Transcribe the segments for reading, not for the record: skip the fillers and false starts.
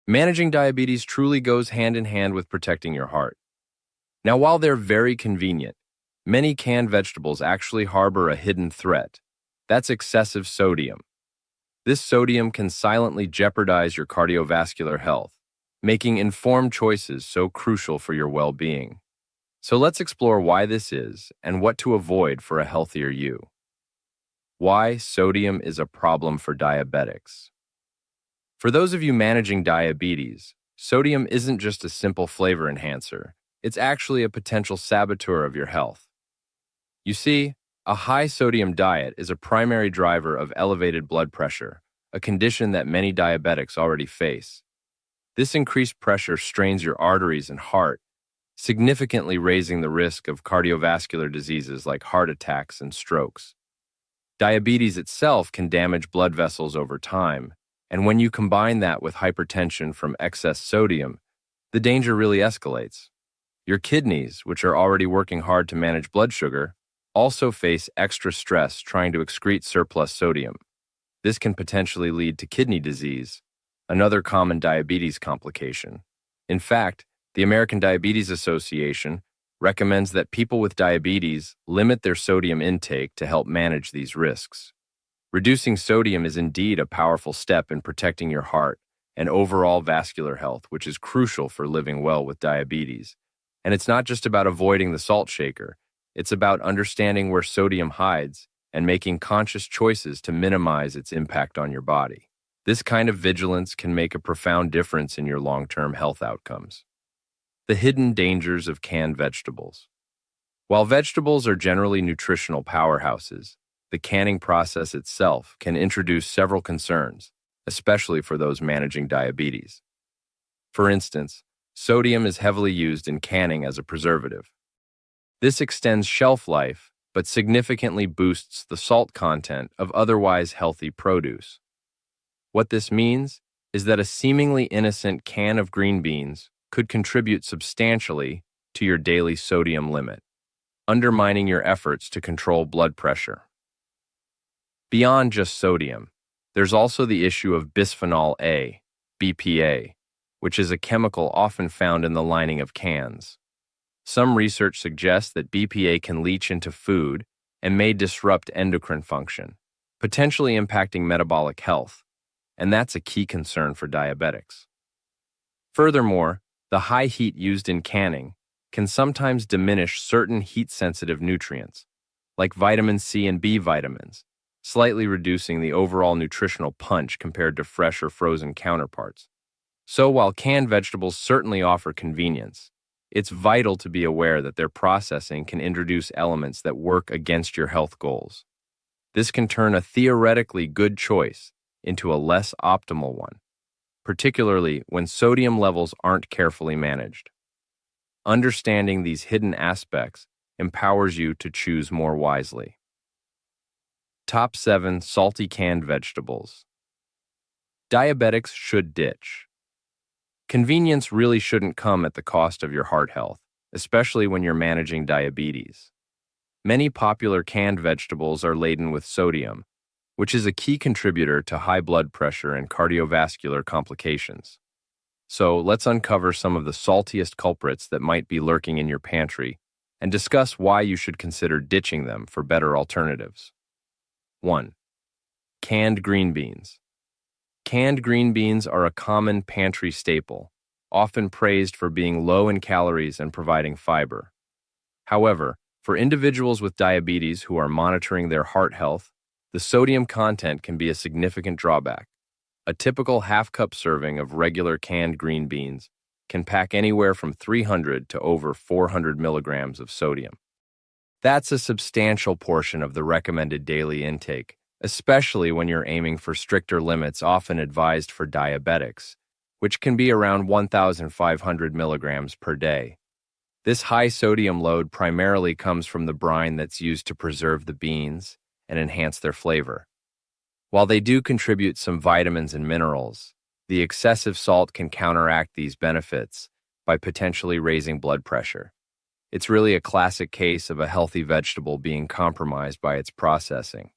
Managing diabetes truly goes hand in hand with protecting your heart. Now, while they're very convenient, many canned vegetables actually harbor a hidden threat. That's excessive sodium. This sodium can silently jeopardize your cardiovascular health, making informed choices so crucial for your well-being. So let's explore why this is and what to avoid for a healthier you. Why sodium is a problem for diabetics. For those of you managing diabetes, sodium isn't just a simple flavor enhancer. It's actually a potential saboteur of your health. You see, a high sodium diet is a primary driver of elevated blood pressure, a condition that many diabetics already face. This increased pressure strains your arteries and heart, significantly raising the risk of cardiovascular diseases like heart attacks and strokes. Diabetes itself can damage blood vessels over time, and when you combine that with hypertension from excess sodium, the danger really escalates. Your kidneys, which are already working hard to manage blood sugar, also face extra stress trying to excrete surplus sodium. This can potentially lead to kidney disease, another common diabetes complication. In fact, the American Diabetes Association recommends that people with diabetes limit their sodium intake to help manage these risks. Reducing sodium is indeed a powerful step in protecting your heart and overall vascular health, which is crucial for living well with diabetes. And it's not just about avoiding the salt shaker. It's about understanding where sodium hides and making conscious choices to minimize its impact on your body. This kind of vigilance can make a profound difference in your long-term health outcomes. The hidden dangers of canned vegetables. While vegetables are generally nutritional powerhouses, the canning process itself can introduce several concerns, especially for those managing diabetes. For instance, sodium is heavily used in canning as a preservative. This extends shelf life, but significantly boosts the salt content of otherwise healthy produce. What this means is that a seemingly innocent can of green beans could contribute substantially to your daily sodium limit, undermining your efforts to control blood pressure. Beyond just sodium, there's also the issue of bisphenol A, BPA, which is a chemical often found in the lining of cans. Some research suggests that BPA can leach into food and may disrupt endocrine function, potentially impacting metabolic health, and that's a key concern for diabetics. Furthermore, the high heat used in canning can sometimes diminish certain heat-sensitive nutrients, like vitamin C and B vitamins, slightly reducing the overall nutritional punch compared to fresh or frozen counterparts. So while canned vegetables certainly offer convenience, it's vital to be aware that their processing can introduce elements that work against your health goals. This can turn a theoretically good choice into a less optimal one, particularly when sodium levels aren't carefully managed. Understanding these hidden aspects empowers you to choose more wisely. Top 7 Salty Canned Vegetables. Diabetics should ditch. Convenience really shouldn't come at the cost of your heart health, especially when you're managing diabetes. Many popular canned vegetables are laden with sodium, which is a key contributor to high blood pressure and cardiovascular complications. So let's uncover some of the saltiest culprits that might be lurking in your pantry and discuss why you should consider ditching them for better alternatives. 1. Canned green beans. Canned green beans are a common pantry staple, often praised for being low in calories and providing fiber. However, for individuals with diabetes who are monitoring their heart health, the sodium content can be a significant drawback. A typical half-cup serving of regular canned green beans can pack anywhere from 300 to over 400 milligrams of sodium. That's a substantial portion of the recommended daily intake, especially when you're aiming for stricter limits often advised for diabetics, which can be around 1,500 milligrams per day. This high sodium load primarily comes from the brine that's used to preserve the beans and enhance their flavor. While they do contribute some vitamins and minerals, the excessive salt can counteract these benefits by potentially raising blood pressure. It's really a classic case of a healthy vegetable being compromised by its processing.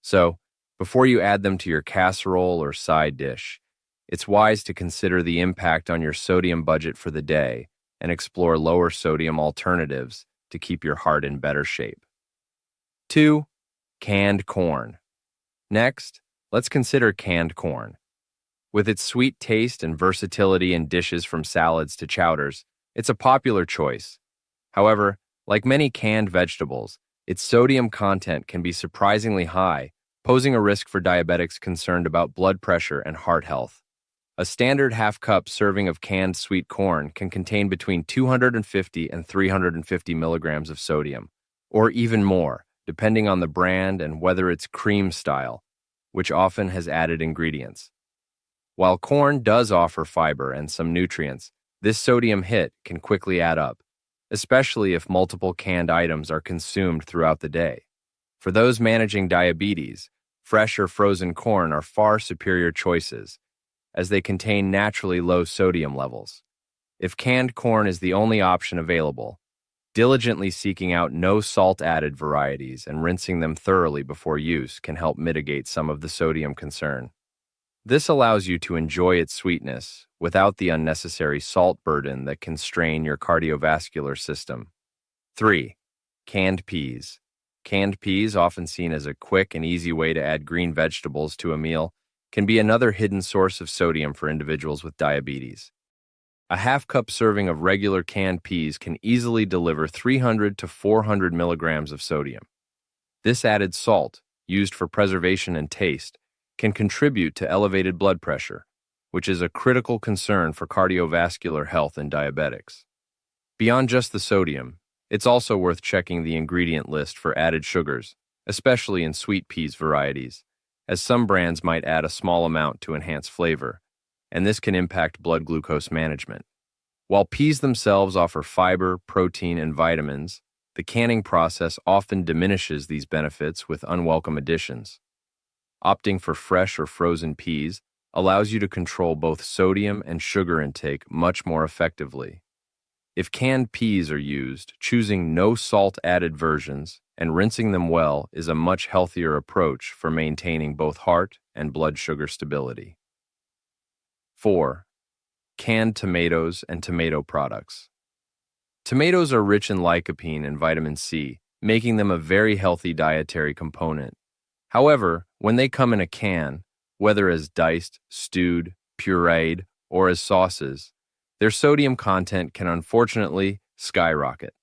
So, before you add them to your casserole or side dish, it's wise to consider the impact on your sodium budget for the day and explore lower sodium alternatives to keep your heart in better shape. 2. Canned corn. Next, let's consider canned corn. With its sweet taste and versatility in dishes from salads to chowders, it's a popular choice. However, like many canned vegetables, its sodium content can be surprisingly high, posing a risk for diabetics concerned about blood pressure and heart health. A standard half-cup serving of canned sweet corn can contain between 250 and 350 milligrams of sodium, or even more, depending on the brand and whether it's cream style, which often has added ingredients. While corn does offer fiber and some nutrients, this sodium hit can quickly add up, especially if multiple canned items are consumed throughout the day. For those managing diabetes, fresh or frozen corn are far superior choices, as they contain naturally low sodium levels. If canned corn is the only option available, diligently seeking out no salt-added varieties and rinsing them thoroughly before use can help mitigate some of the sodium concern. This allows you to enjoy its sweetness without the unnecessary salt burden that can strain your cardiovascular system. 3. Canned peas. Canned peas, often seen as a quick and easy way to add green vegetables to a meal, can be another hidden source of sodium for individuals with diabetes. A half-cup serving of regular canned peas can easily deliver 300 to 400 milligrams of sodium. This added salt, used for preservation and taste, can contribute to elevated blood pressure, which is a critical concern for cardiovascular health in diabetics. Beyond just the sodium, it's also worth checking the ingredient list for added sugars, especially in sweet peas varieties, as some brands might add a small amount to enhance flavor, and this can impact blood glucose management. While peas themselves offer fiber, protein, and vitamins, the canning process often diminishes these benefits with unwelcome additions. Opting for fresh or frozen peas allows you to control both sodium and sugar intake much more effectively. If canned peas are used, choosing no salt-added versions and rinsing them well is a much healthier approach for maintaining both heart and blood sugar stability. 4. Canned tomatoes and tomato products. Tomatoes are rich in lycopene and vitamin C, making them a very healthy dietary component. However, when they come in a can, whether as diced, stewed, pureed, or as sauces, their sodium content can unfortunately skyrocket.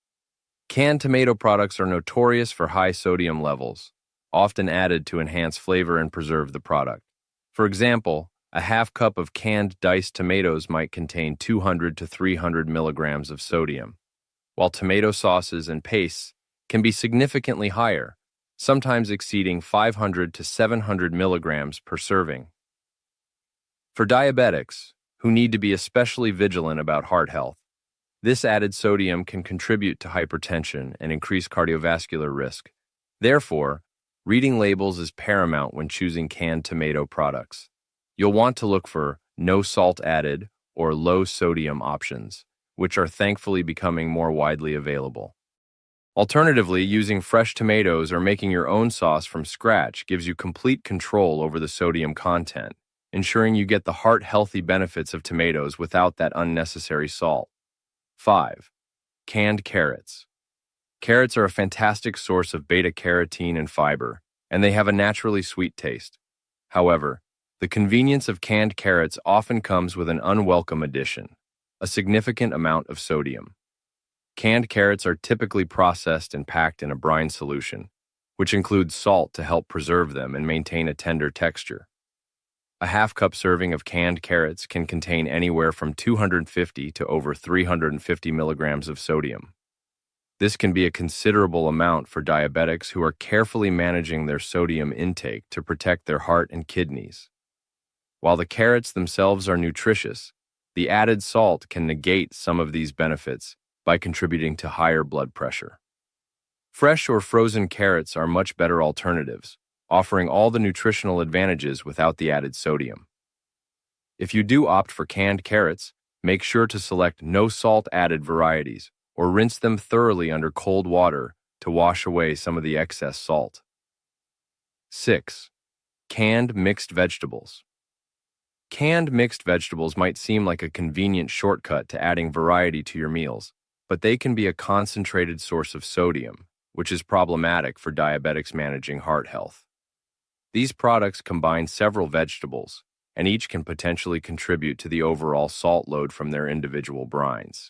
Canned tomato products are notorious for high sodium levels, often added to enhance flavor and preserve the product. For example, a half cup of canned diced tomatoes might contain 200 to 300 milligrams of sodium, while tomato sauces and pastes can be significantly higher, sometimes exceeding 500 to 700 milligrams per serving. For diabetics, who need to be especially vigilant about heart health, this added sodium can contribute to hypertension and increase cardiovascular risk. Therefore, reading labels is paramount when choosing canned tomato products. You'll want to look for no salt added or low sodium options, which are thankfully becoming more widely available. Alternatively, using fresh tomatoes or making your own sauce from scratch gives you complete control over the sodium content, ensuring you get the heart-healthy benefits of tomatoes without that unnecessary salt. 5. Canned carrots. Carrots are a fantastic source of beta-carotene and fiber, and they have a naturally sweet taste. However, the convenience of canned carrots often comes with an unwelcome addition, a significant amount of sodium. Canned carrots are typically processed and packed in a brine solution, which includes salt to help preserve them and maintain a tender texture. A half-cup serving of canned carrots can contain anywhere from 250 to over 350 milligrams of sodium. This can be a considerable amount for diabetics who are carefully managing their sodium intake to protect their heart and kidneys. While the carrots themselves are nutritious, the added salt can negate some of these benefits by contributing to higher blood pressure. Fresh or frozen carrots are much better alternatives, offering all the nutritional advantages without the added sodium. If you do opt for canned carrots, make sure to select no salt-added varieties or rinse them thoroughly under cold water to wash away some of the excess salt. 6. Canned mixed vegetables. Canned mixed vegetables might seem like a convenient shortcut to adding variety to your meals, but they can be a concentrated source of sodium, which is problematic for diabetics managing heart health. These products combine several vegetables, and each can potentially contribute to the overall salt load from their individual brines.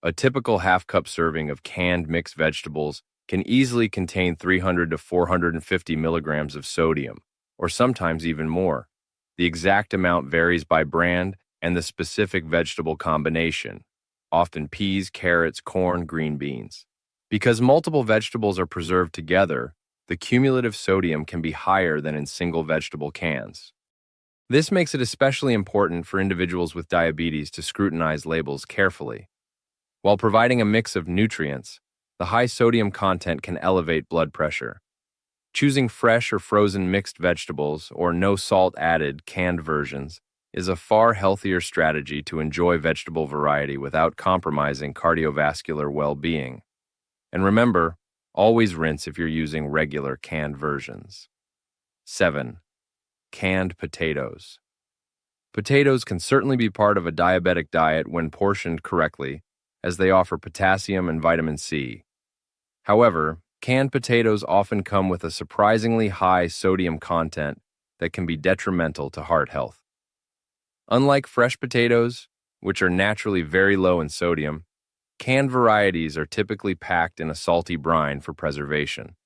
A typical half-cup serving of canned mixed vegetables can easily contain 300 to 450 milligrams of sodium, or sometimes even more. The exact amount varies by brand and the specific vegetable combination, often peas, carrots, corn, green beans. Because multiple vegetables are preserved together, the cumulative sodium can be higher than in single vegetable cans. This makes it especially important for individuals with diabetes to scrutinize labels carefully. While providing a mix of nutrients, the high sodium content can elevate blood pressure. Choosing fresh or frozen mixed vegetables or no salt added canned versions is a far healthier strategy to enjoy vegetable variety without compromising cardiovascular well-being. And remember, always rinse if you're using regular canned versions. 7. Canned potatoes. Potatoes can certainly be part of a diabetic diet when portioned correctly, as they offer potassium and vitamin C. However, canned potatoes often come with a surprisingly high sodium content that can be detrimental to heart health. Unlike fresh potatoes, which are naturally very low in sodium, canned varieties are typically packed in a salty brine for preservation.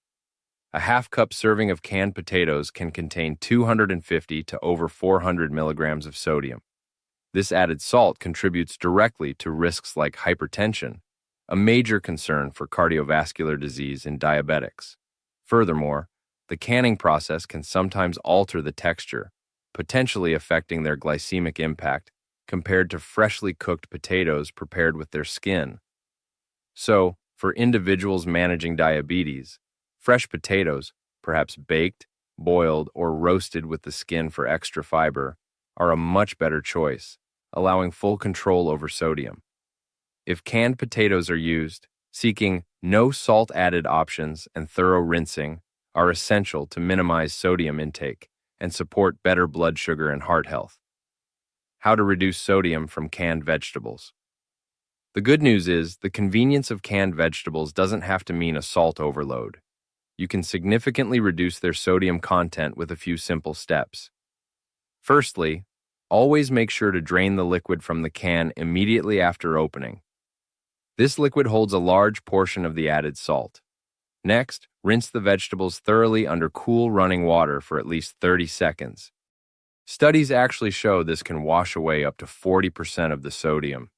A half-cup serving of canned potatoes can contain 250 to over 400 milligrams of sodium. This added salt contributes directly to risks like hypertension, a major concern for cardiovascular disease in diabetics. Furthermore, the canning process can sometimes alter the texture, potentially affecting their glycemic impact compared to freshly cooked potatoes prepared with their skin. So, for individuals managing diabetes, fresh potatoes, perhaps baked, boiled, or roasted with the skin for extra fiber, are a much better choice, allowing full control over sodium. If canned potatoes are used, seeking no salt-added options and thorough rinsing are essential to minimize sodium intake and support better blood sugar and heart health. How to reduce sodium from canned vegetables. The good news is the convenience of canned vegetables doesn't have to mean a salt overload. You can significantly reduce their sodium content with a few simple steps. Firstly, always make sure to drain the liquid from the can immediately after opening. This liquid holds a large portion of the added salt. Next, rinse the vegetables thoroughly under cool running water for at least 30 seconds. Studies actually show this can wash away up to 40% of the sodium.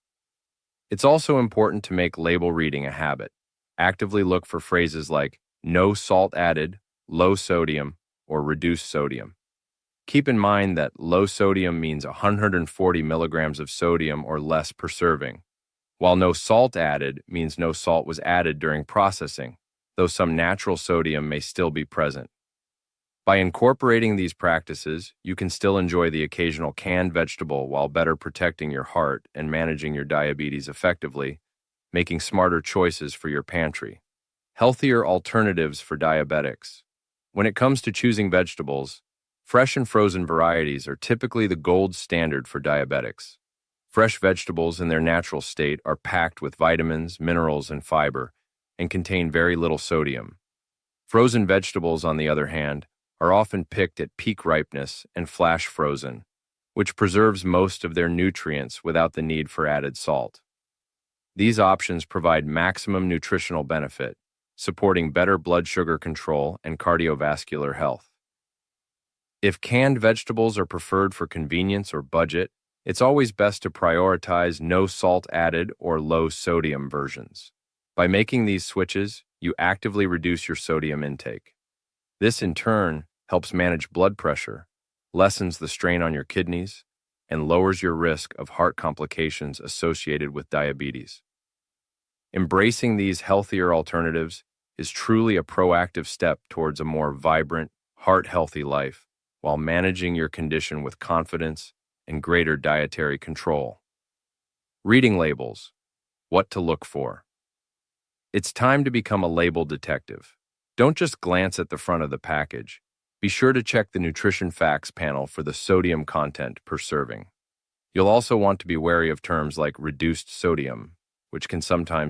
It's also important to make label reading a habit. Actively look for phrases like no salt added, low sodium, or reduced sodium. Keep in mind that low sodium means 140 milligrams of sodium or less per serving, while no salt added means no salt was added during processing, though some natural sodium may still be present. By incorporating these practices, you can still enjoy the occasional canned vegetable while better protecting your heart and managing your diabetes effectively, making smarter choices for your pantry. Healthier alternatives for diabetics. When it comes to choosing vegetables, fresh and frozen varieties are typically the gold standard for diabetics. Fresh vegetables in their natural state are packed with vitamins, minerals, and fiber, and contain very little sodium. Frozen vegetables, on the other hand, are often picked at peak ripeness and flash frozen, which preserves most of their nutrients without the need for added salt. These options provide maximum nutritional benefit, supporting better blood sugar control and cardiovascular health. If canned vegetables are preferred for convenience or budget, it's always best to prioritize no salt added or low sodium versions. By making these switches, you actively reduce your sodium intake. This, in turn, helps manage blood pressure, lessens the strain on your kidneys, and lowers your risk of heart complications associated with diabetes. Embracing these healthier alternatives is truly a proactive step towards a more vibrant, heart-healthy life, while managing your condition with confidence and greater dietary control. Reading labels. What to look for. It's time to become a label detective. Don't just glance at the front of the package. Be sure to check the nutrition facts panel for the sodium content per serving. You'll also want to be wary of terms like reduced sodium, which can sometimes